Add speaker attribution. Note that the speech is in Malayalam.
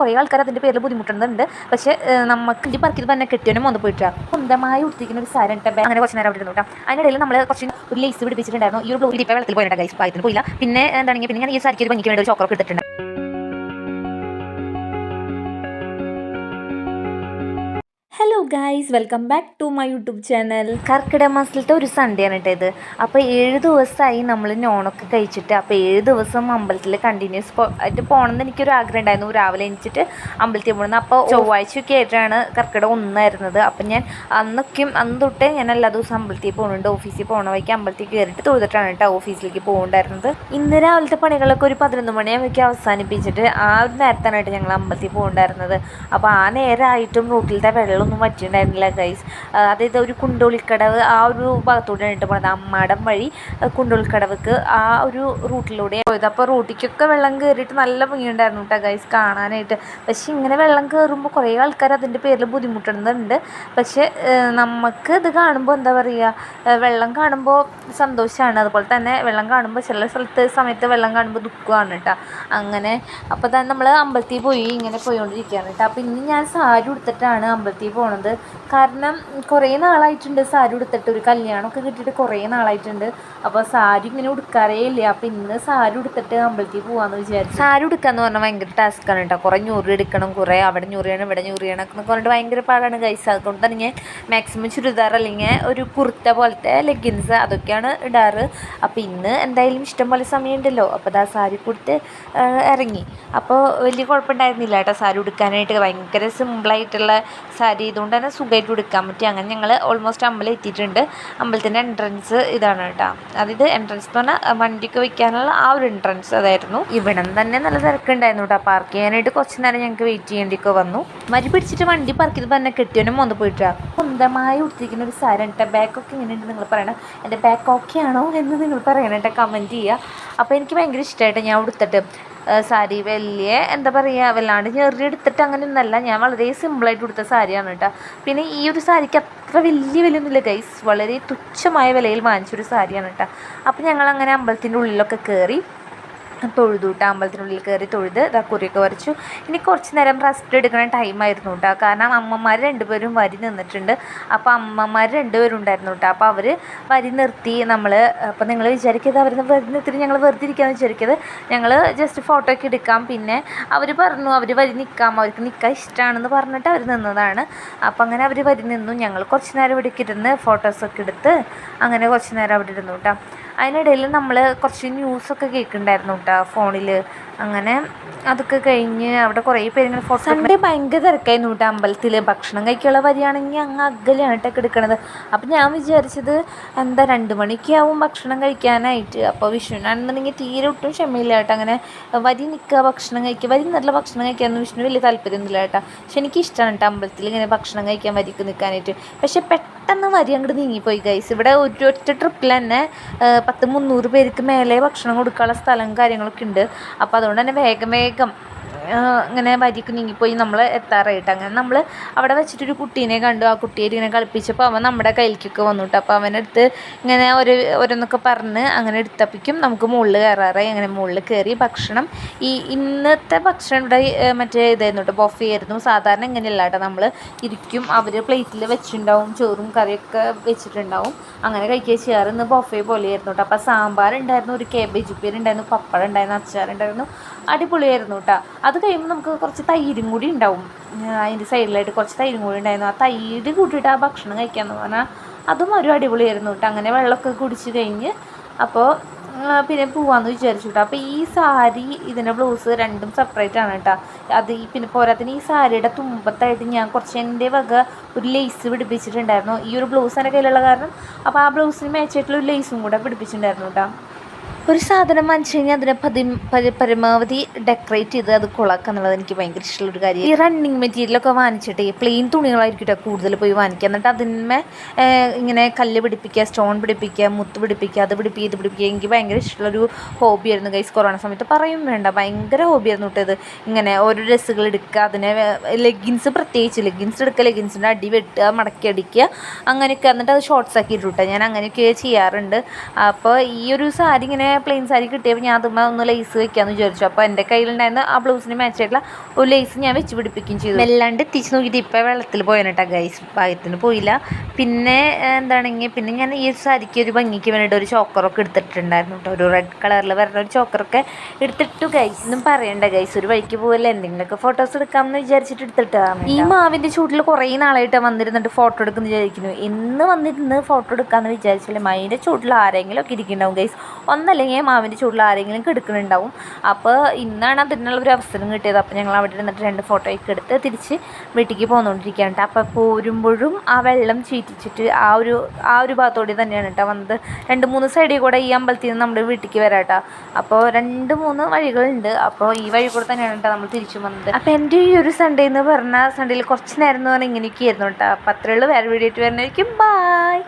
Speaker 1: കുറേ ആൾക്കാർ അതിൻ്റെ പേരിൽ ബുദ്ധിമുട്ടുന്നുണ്ട്. പക്ഷേ നമുക്ക് ഈ പറക്കിയത് തന്നെ കെട്ടിയവനും വന്ന് പോയിട്ടാണ് സ്വന്തമായി ഉടുത്തിരിക്കുന്ന ഒരു സാരി ഇട്ട് അങ്ങനെ കുറച്ച് നേരം അവിടെ ഇരുന്നു കേട്ടോ. അതിനിടയിൽ നമ്മൾ കുറച്ച് ഒരു ലേസ് പിടിപ്പിച്ചിട്ടുണ്ടായിരുന്നു. ഈ ഒരു ബ്ലൂ ഇപ്പോൾ വെള്ളത്തിൽ പോയിട്ടുണ്ട് ഗൈസ്, പായത്തിന് പോയില്ല. പിന്നെ എന്താണെങ്കിൽ പിന്നെ ഞാൻ ഈ സാരിക്ക് ഒരു ഭംഗിക്ക് വേണ്ടി ഒരു ചോക്കറൊക്കെ എടുത്തിട്ടുണ്ട്. Hello guys, welcome back to my YouTube channel. കർക്കിടക മാസത്തിലത്തെ ഒരു സൺഡേ ആണ് കേട്ടോ ഇത്. അപ്പോൾ 7 ദിവസമായി നമ്മൾ നോണൊക്കെ കഴിച്ചിട്ട്. അപ്പോൾ 7 ദിവസം അമ്പലത്തിൽ കണ്ടിന്യൂസ് ആയിട്ട് പോകണമെന്ന് എനിക്കൊരു ആഗ്രഹം ഉണ്ടായിരുന്നു. രാവിലെ എണീച്ചിട്ട് അമ്പലത്തിൽ പോകുന്നത്. അപ്പോൾ ചൊവ്വാഴ്ചയൊക്കെ ആയിട്ടാണ് കർക്കിടകം 1 അപ്പം ഞാൻ അന്ന് തൊട്ടേ ഞാൻ എല്ലാ ദിവസവും അമ്പലത്തിൽ പോകുന്നുണ്ട്. ഓഫീസിൽ പോകണ വഴിക്ക് അമ്പലത്തിൽ കയറിയിട്ട് തൊഴുതിട്ടാണ് കേട്ടോ ഓഫീസിലേക്ക് പോകുന്നുണ്ടായിരുന്നത്. ഇന്ന് രാവിലത്തെ പണികളൊക്കെ ഒരു 11 മണിയാകുമ്പോഴേക്കും അവസാനിപ്പിച്ചിട്ട് ആ ഒരു നേരത്താനായിട്ട് ഞങ്ങൾ അമ്പലത്തിൽ പോകുന്നുണ്ടായിരുന്നത്. അപ്പോൾ ആ നേരമായിട്ടും റൂട്ടിലത്തെ വെള്ളം പറ്റിയിട്ടുണ്ടായിരുന്നില്ല ഗൈസ്. അതായത് ഒരു കുണ്ടോളിക്കടവ് ആ ഒരു ഭാഗത്തൂടെയാണ് ഇട്ട് പോണത്. അമ്മാടം വഴി കുണ്ടോളിക്കടവക്ക് ആ ഒരു റൂട്ടിലൂടെ പോയത്. അപ്പോൾ റൂട്ടിക്കൊക്കെ വെള്ളം കയറിയിട്ട് നല്ല ഭംഗിയുണ്ടായിരുന്നു കേട്ടോ ഗൈസ് കാണാനായിട്ട്. പക്ഷേ ഇങ്ങനെ വെള്ളം കയറുമ്പോൾ കുറേ ആൾക്കാർ അതിൻ്റെ പേരിൽ ബുദ്ധിമുട്ടുന്നുണ്ട്. പക്ഷേ നമുക്ക് ഇത് കാണുമ്പോൾ എന്താ പറയുക, വെള്ളം കാണുമ്പോൾ സന്തോഷമാണ്. അതുപോലെ തന്നെ വെള്ളം കാണുമ്പോൾ ചില സമയത്ത് വെള്ളം കാണുമ്പോൾ ദുഃഖമാണ് കേട്ടോ. അങ്ങനെ അപ്പോൾ തന്നെ നമ്മൾ അമ്പലത്തിൽ പോയി ഇങ്ങനെ പോയിക്കൊണ്ടിരിക്കുകയാണ് കേട്ടോ. അപ്പോൾ ഇന്ന് ഞാൻ സാരി ഉടുത്തിട്ടാണ് അമ്പലത്തിൽ പോണത്. കാരണം കുറേ നാളായിട്ടുണ്ട് സാരി ഉടുത്തിട്ട്. ഒരു കല്യാണമൊക്കെ കിട്ടിയിട്ട് കുറേ നാളായിട്ടുണ്ട്. അപ്പോൾ സാരി ഇങ്ങനെ ഉടുക്കാറേ ഇല്ല. അപ്പോൾ ഇന്ന് സാരി ഉടുത്തിട്ട് അമ്പലത്തിൽ പോകാമെന്ന് വിചാരിച്ചു. സാരി ഉടുക്കാന്ന് പറഞ്ഞാൽ ഭയങ്കര ടാസ്ക്കാണ് കേട്ടോ. കുറേ ഞൂറി എടുക്കണം, കുറേ അവിടെ ഞൂറിയണം ഇവിടെ ഞൂറിയണം എന്നൊക്കെ പറഞ്ഞിട്ട് ഭയങ്കര പാടാണ് ഗൈസ്. അതുകൊണ്ട് തന്നെ ഞാൻ മാക്സിമം ചുരിദാർ അല്ലെങ്കിൽ ഒരു കുർത്ത പോലത്തെ ലെഗിൻസ് അതൊക്കെയാണ് ഇടാറ്. അപ്പോൾ ഇന്ന് എന്തായാലും ഇഷ്ടം പോലെ സമയമുണ്ടല്ലോ. അപ്പോൾ അതാ സാരി കൊടുത്ത് ഇറങ്ങി. അപ്പോൾ വലിയ കുഴപ്പമുണ്ടായിരുന്നില്ല കേട്ടോ സാരി ഉടുക്കാനായിട്ട്. ഭയങ്കര സിമ്പിളായിട്ടുള്ള സാരി ഇതുകൊണ്ട് തന്നെ സുഖമായിട്ട് ഉടുക്കാൻ പറ്റി. അങ്ങനെ ഞങ്ങൾ ഓൾമോസ്റ്റ് അമ്പലം എത്തിയിട്ടുണ്ട്. അമ്പലത്തിൻ്റെ എൻട്രൻസ് ഇതാണ് കേട്ടോ. അതായത് എൻട്രൻസ് എന്ന് പറഞ്ഞാൽ വണ്ടിക്ക് വയ്ക്കാനുള്ള ആ ഒരു എൻട്രൻസ് അതായിരുന്നു. ഇവിടെ തന്നെ നല്ല തിരക്കുണ്ടായിരുന്നു കേട്ടോ. പാർക്ക് ചെയ്യാനായിട്ട് കുറച്ച് നേരം ഞങ്ങൾക്ക് വെയിറ്റ് ചെയ്യേണ്ടിയൊക്കെ വന്നു. മരി പിടിച്ചിട്ട് വണ്ടി പാർക്ക് ചെയ്ത് തന്നെ കെട്ടിയവനും വന്ന് പോയിട്ടാണ് സ്വന്തമായി ഉടുത്തിരിക്കുന്ന ഒരു സാരി കേട്ടോ. ബാക്കൊക്കെ ഇങ്ങനെയുണ്ട് നിങ്ങൾ പറയണം. എൻ്റെ ബാക്ക് ഓക്കെ ആണോ എന്ന് നിങ്ങൾ പറയണം കേട്ടോ, കമൻറ്റ് ചെയ്യുക. അപ്പോൾ എനിക്ക് ഭയങ്കര ഇഷ്ടമായിട്ട് ഞാൻ ഉടുത്തിട്ട് സാരി വലിയ എന്താ പറയുക വല്ലാണ്ട് ഞെറിയെടുത്തിട്ട് അങ്ങനെ ഒന്നല്ല, ഞാൻ വളരെ സിമ്പിളായിട്ട് കൊടുത്ത സാരിയാണ് കേട്ടോ. പിന്നെ ഈ ഒരു സാരിക്ക് അത്ര വലിയ വിലയൊന്നുമില്ല ഗൈസ്, വളരെ തുച്ഛമായ വിലയിൽ വാങ്ങിച്ചൊരു സാരിയാണ് കേട്ടോ. അപ്പോൾ ഞങ്ങളങ്ങനെ അമ്പലത്തിൻ്റെ ഉള്ളിലൊക്കെ കയറി തൊഴുതു കേട്ടോ. അമ്പലത്തിനുള്ളിൽ കയറി തൊഴുത് കുറിയൊക്കെ വരച്ചു. ഇനി കുറച്ച് നേരം റെസ്റ്റ് എടുക്കുന്ന ടൈമായിരുന്നു കേട്ടോ. കാരണം അമ്മമാർ 2 പേരും വരി നിന്നിട്ടുണ്ട്. അപ്പോൾ അമ്മമാർ 2 പേരും ഉണ്ടായിരുന്നു കേട്ടോ. അപ്പോൾ അവർ വരി നിർത്തി. അപ്പോൾ നിങ്ങൾ വിചാരിക്കരുത് അവർ വരി നിർത്തിയിട്ട് ഞങ്ങൾ വെറുതെ ഇരിക്കാമെന്ന് വിചാരിക്കരുത്. ഞങ്ങൾ ജസ്റ്റ് ഫോട്ടോ ഒക്കെ എടുക്കാം. പിന്നെ അവർ പറഞ്ഞു അവർ വരി നിൽക്കാം, അവർക്ക് നിൽക്കാൻ ഇഷ്ടമാണെന്ന് പറഞ്ഞിട്ട് അവർ നിന്നതാണ്. അപ്പോൾ അങ്ങനെ അവർ വരി നിന്നു. ഞങ്ങൾ കുറച്ച് നേരം ഇവിടേക്ക് ഇരുന്ന് ഫോട്ടോസൊക്കെ എടുത്ത് അങ്ങനെ കുറച്ച് നേരം അവിടെ ഇരുന്നു കേട്ടോ. അതിനിടയിൽ നമ്മൾ കുറച്ച് ന്യൂസൊക്കെ കേൾക്കുന്നുണ്ടായിരുന്നു കേട്ടോ ഫോണിൽ. അങ്ങനെ അതൊക്കെ കഴിഞ്ഞ് അവിടെ കുറേ പേര് ഇങ്ങനെ ഫോട്ടോ. സൺഡേ ഭയങ്കര തിരക്കായിരുന്നു കേട്ടോ അമ്പലത്തിൽ. ഭക്ഷണം കഴിക്കാനുള്ള വരിയാണെങ്കിൽ അങ്ങ് അകലെയാണ് കേട്ടോ എടുക്കണത്. അപ്പം ഞാൻ വിചാരിച്ചത് എന്താ 2 മണിക്ക് ആവും ഭക്ഷണം കഴിക്കാനായിട്ട്. അപ്പോൾ വിഷ്ണുവിനാണെന്നുണ്ടെങ്കിൽ തീരെ ഒട്ടും ക്ഷമയില്ല കേട്ടോ. അങ്ങനെ വരി നിൽക്കുക ഭക്ഷണം കഴിക്കുക, വരി നല്ല ഭക്ഷണം കഴിക്കാമെന്ന് വിഷ്ണു വലിയ താല്പര്യമൊന്നുമില്ല കേട്ടോ. പക്ഷെ എനിക്കിഷ്ടമാണ് കേട്ടോ അമ്പലത്തിൽ ഇങ്ങനെ ഭക്ഷണം കഴിക്കാൻ വരിക്ക് നിൽക്കാനായിട്ട്. പക്ഷെ പെട്ടെന്ന് വരി അങ്ങോട്ട് നീങ്ങിപ്പോയി ഗൈസ്. ഇവിടെ ഒറ്റ ട്രിപ്പിൽ തന്നെ 100-300 പേർക്ക് മേലെ ഭക്ഷണം കൊടുക്കാനുള്ള സ്ഥലം കാര്യങ്ങളൊക്കെ ഉണ്ട്. അപ്പോൾ അതുകൊണ്ട് തന്നെ വേഗം ഇങ്ങനെ വരിക്ക് നീങ്ങിപ്പോയി നമ്മൾ എത്താറായിട്ട്. അങ്ങനെ നമ്മൾ അവിടെ വെച്ചിട്ടൊരു കുട്ടീനെ കണ്ടു. ആ കുട്ടിയെ ഇങ്ങനെ കളിപ്പിച്ചപ്പോൾ അവൻ നമ്മുടെ കയ്യിലേക്കൊക്കെ വന്നിട്ട്. അപ്പോൾ അവനെടുത്ത് ഇങ്ങനെ ഓരോന്നൊക്കെ പറഞ്ഞ് അങ്ങനെ എടുത്തപ്പിക്കും നമുക്ക് മുകളിൽ കയറാറായി. അങ്ങനെ മുകളിൽ കയറി ഭക്ഷണം ഇന്നത്തെ ഭക്ഷണം ഇവിടെ മറ്റേ ഇതായിരുന്നു കേട്ടോ, ബൊഫേ ആയിരുന്നു. സാധാരണ ഇങ്ങനെയല്ല കേട്ടോ, നമ്മൾ ഇരിക്കും, അവർ പ്ലേറ്റിൽ വെച്ചിട്ടുണ്ടാവും, ചോറും കറിയൊക്കെ വെച്ചിട്ടുണ്ടാവും, അങ്ങനെ കഴിക്കുക ചെയ്യാറ്. ഇന്ന് ബൊഫേ പോലെയായിരുന്നു കേട്ടോ. അപ്പോൾ സാമ്പാർ ഉണ്ടായിരുന്നു, ഒരു കേബേജ് ഉപ്പേരി ഉണ്ടായിരുന്നു, പപ്പടം ഉണ്ടായിരുന്നു, അച്ചാറുണ്ടായിരുന്നു. അടിപൊളിയായിരുന്നു കേട്ടോ. അത് കഴിയുമ്പോൾ നമുക്ക് കുറച്ച് തൈരും കൂടി ഉണ്ടാവും. അതിൻ്റെ സൈഡിലായിട്ട് കുറച്ച് തൈരും കൂടി ഉണ്ടായിരുന്നു. ആ തൈര് കൂട്ടിയിട്ട് ആ ഭക്ഷണം കഴിക്കാമെന്ന് പറഞ്ഞാൽ അതും ഒരു അടിപൊളിയായിരുന്നു കേട്ടോ. അങ്ങനെ വെള്ളമൊക്കെ കുടിച്ച് കഴിഞ്ഞ് അപ്പോൾ പിന്നെ പോവാമെന്ന് വിചാരിച്ചു കേട്ടോ. അപ്പോൾ ഈ സാരി ഇതിൻ്റെ ബ്ലൗസ് രണ്ടും സെപ്പറേറ്റ് ആണ് കേട്ടോ. പിന്നെ പോരാത്തിന് ഈ സാരിയുടെ തുമ്പത്തായിട്ട് ഞാൻ കുറച്ച് എൻ്റെ വക ഒരു ലേസ് പിടിപ്പിച്ചിട്ടുണ്ടായിരുന്നു. ഈ ഒരു ബ്ലൗസ് എൻ്റെ കയ്യിലുള്ള കാരണം അപ്പോൾ ആ ബ്ലൗസിന് മാച്ചായിട്ടുള്ള ഒരു ലേസും കൂടെ പിടിപ്പിച്ചിട്ടുണ്ടായിരുന്നു കേട്ടോ. ഒരു സാധനം വാങ്ങിച്ചു കഴിഞ്ഞാൽ അതിനെ പരമാവധി ഡെക്കറേറ്റ് ചെയ്ത് അത് കൊളാക്കുക എന്നുള്ളത് എനിക്ക് ഭയങ്കര ഇഷ്ടമുള്ളൊരു കാര്യം. ഈ റണ്ണിങ് മെറ്റീരിയലൊക്കെ വാങ്ങിച്ചിട്ട് പ്ലെയിൻ തുണികളായിരിക്കും കൂടുതൽ പോയി വാങ്ങിക്കുക. എന്നിട്ട് അതിന്മേ ഇങ്ങനെ കല്ല് പിടിപ്പിക്കുക, സ്റ്റോൺ പിടിപ്പിക്കുക, മുത്ത് പിടിപ്പിക്കുക, ഇത് പിടിപ്പിക്കുക. എനിക്ക് ഭയങ്കര ഇഷ്ടമുള്ളൊരു ഹോബിയായിരുന്നു ഗൈസ്. കൊറോണ സമയത്ത് പറയും വേണ്ട, ഭയങ്കര ഹോബിയായിരുന്നു കേട്ടത്. ഇങ്ങനെ ഓരോ ഡ്രസ്സുകൾ എടുക്കുക, അതിനെ ലെഗിൻസ് പ്രത്യേകിച്ച് ലെഗിൻസ് എടുക്കുക, ലെഗിൻസിൻ്റെ അടി വെട്ടുക, മടക്കി അടിക്കുക, അങ്ങനെയൊക്കെ. എന്നിട്ട് അത് ഷോർട്ട്സ് ആക്കി ഇട്ടു. ഞാൻ അങ്ങനെയൊക്കെ ചെയ്യാറുണ്ട്. അപ്പോൾ ഈ ഒരു സാരി ഇങ്ങനെ പ്ലെയിൻ സാരി കിട്ടിയപ്പോൾ ഞാൻ അതുമ്പോൾ ഒന്ന് ലേസ് വെക്കാമെന്ന് വിചാരിച്ചു. അപ്പോൾ എൻ്റെ കയ്യിലുണ്ടായിരുന്ന ആ ബ്ലൗസിന് മാച്ചായിട്ടുള്ള ഒരു ലേസ് ഞാൻ വെച്ച് പിടിപ്പിക്കുകയും ചെയ്തു. വല്ലാണ്ട് എത്തിച്ച് നോക്കിയിട്ട് ഇപ്പോൾ വെള്ളത്തിൽ പോയാനട്ടാ ഗൈസ്, ഭാഗ്യത്തിന് പോയില്ല. പിന്നെ എന്താണെങ്കിൽ പിന്നെ ഞാൻ ഈ സാരിക്ക് ഒരു ഭംഗിക്ക് വേണ്ടിയിട്ട് ഒരു ചോക്കറൊക്കെ എടുത്തിട്ടുണ്ടായിരുന്നു കേട്ടോ, ഒരു റെഡ് കളറിൽ വരുന്ന ഒരു ചോക്കറൊക്കെ എടുത്തിട്ടു ഗൈസ്. ഒന്നും പറയണ്ട ഗൈസ്, ഒരു വഴിക്ക് പോകല്ലേ, എന്തെങ്കിലുമൊക്കെ ഫോട്ടോസ് എടുക്കാമെന്ന് വിചാരിച്ചിട്ട് എടുത്തിട്ടാണ്. ഈ മാവിൻ്റെ ചൂട്ടിൽ കുറേ നാളായിട്ട് വന്നിരുന്നിട്ട് ഫോട്ടോ എടുക്കുന്ന വിചാരിക്കുന്നു. ഇന്ന് വന്നിരുന്ന് ഫോട്ടോ എടുക്കാമെന്ന് വിചാരിച്ചാലും മാവിൻ്റെ ചൂട്ടിൽ ആരെങ്കിലും ഒക്കെ ഇരിക്കുന്നുണ്ടാവും ഗൈസ്, ഒന്നല്ലെങ്കിൽ മാവിൻ്റെ ചൂട്ടിൽ ആരെങ്കിലും കിടക്കുന്നുണ്ടാവും. അപ്പോൾ ഇന്നാണ് അതിനുള്ള ഒരു അവസരം കിട്ടിയത്. അപ്പോൾ ഞങ്ങൾ അവിടെ ഇരുന്നിട്ട് 2 ഫോട്ടോയൊക്കെ എടുത്ത് തിരിച്ച് വീട്ടിലേക്ക് പോന്നുകൊണ്ടിരിക്കുകയാണ് കേട്ടോ. അപ്പോൾ പോരുമ്പോഴും ആ വെള്ളം ചീറ്റിച്ചിട്ട് ആ ഒരു ഭാഗത്തോടെ തന്നെയാണ് കേട്ടോ വന്നത്. 2-3 സൈഡിൽ കൂടെ ഈ അമ്പലത്തിൽ നിന്ന് നമ്മുടെ വീട്ടിലേക്ക് വരാം കേട്ടോ. അപ്പോൾ 2-3 വഴികളുണ്ട്. അപ്പോൾ ഈ വഴി കൂടെ തന്നെയാണ് കേട്ടോ നമ്മൾ തിരിച്ചു വന്നത്. അപ്പോൾ എൻ്റെ ഈ ഒരു സൺഡേ എന്ന് പറഞ്ഞാൽ സൺഡേയിൽ കുറച്ച് നേരം എന്ന് പറഞ്ഞാൽ ഇങ്ങനെയൊക്കെയായിരുന്നു കേട്ടോ. അപ്പോൾ അത്രയുള്ളൂ. വേറെ വീഡിയോ ആയിട്ട് വരുന്നതായിരിക്കും. ബൈ.